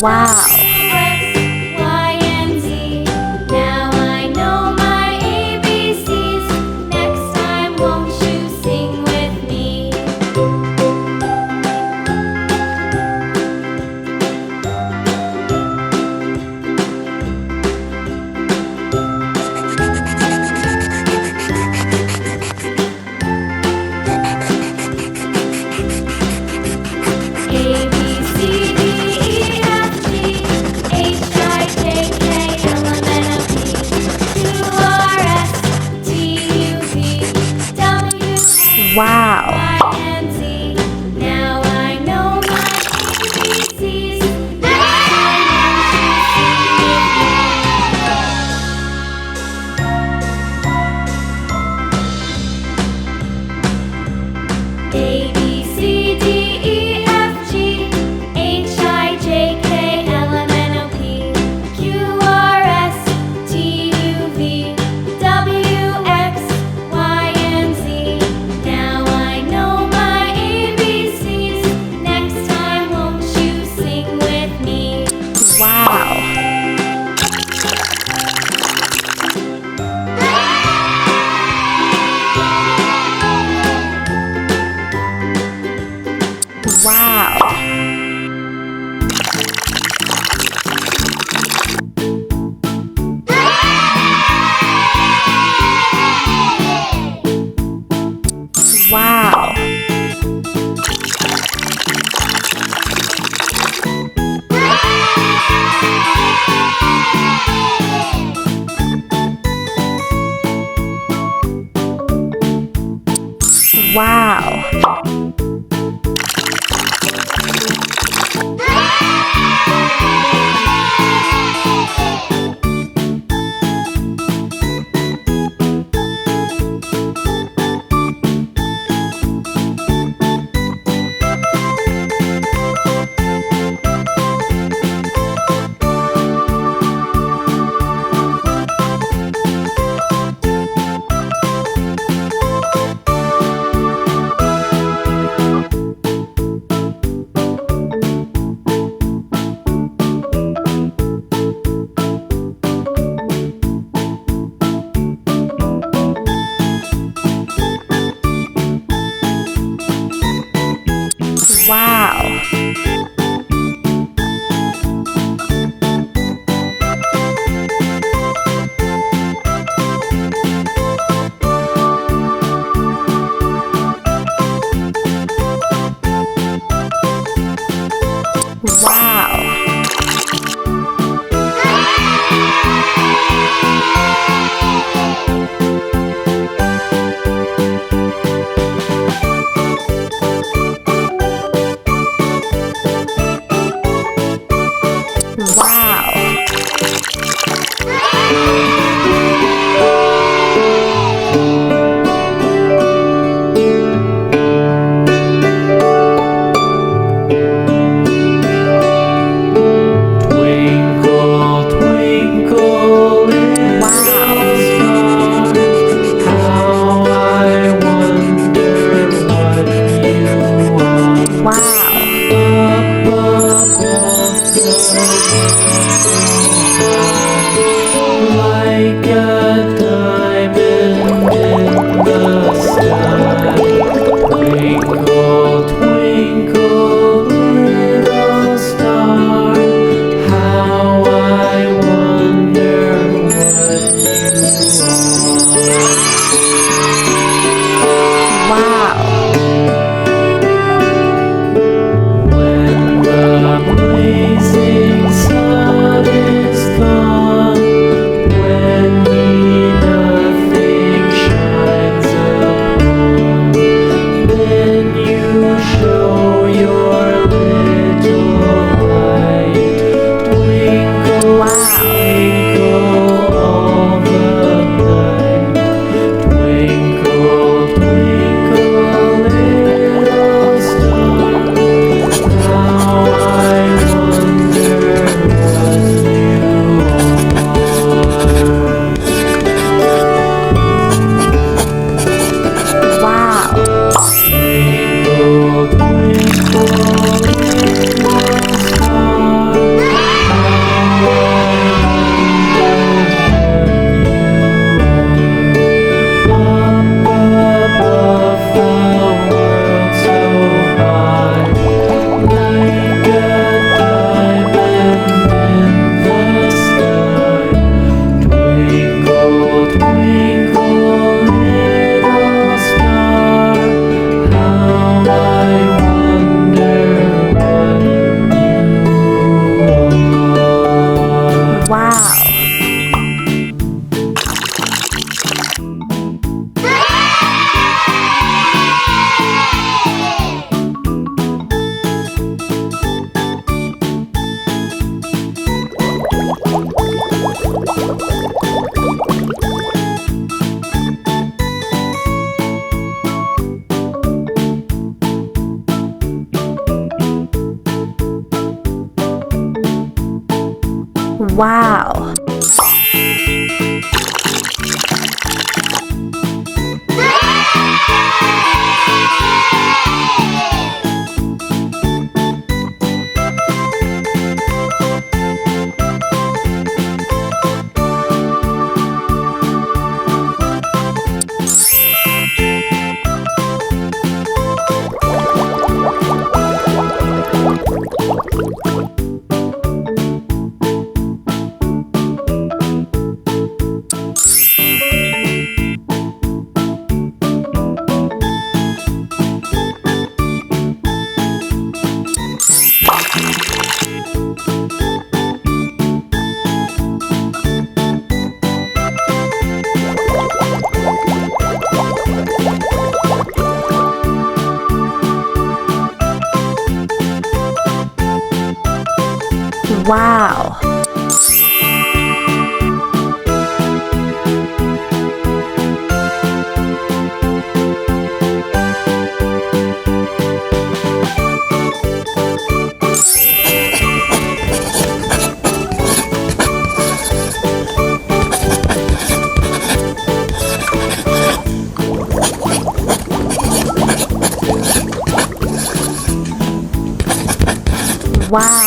Wow. X, Y, and Z. Now I know my ABCs. Next time, won't you sing with me? A, B, C, D, E, F, G, H, I, J, K, L, M, N, O, P, Q, R, S, T, U, V, W, X, Wow. Y, and Z. Now I know my ABCs. Next time, won't you sing with me? A, B, C, D, E, F, G, H, I, J, K, L, M, N, O, P, Q, R, S, T, U, V, W, X, Y, and Z. Now I know my ABCs. Next time, won't you sing with me? Wow. Wow. Wow. Wow. Wow. Wow. Wow. Twinkle, twinkle, little star, how I wonder what you are. Wow. Up above the world, like a diamond in the sky. Twinkle, twinkle, little star, how I wonder what you Wow. are. When the blazing sun is gone, when nothing shines upon, then you show your little light. Twinkle, twinkle all the night. Twinkle, twinkle, little star, how I wonder what you are. Wow. Twinkle, twinkle. Wow. Wow. Wow.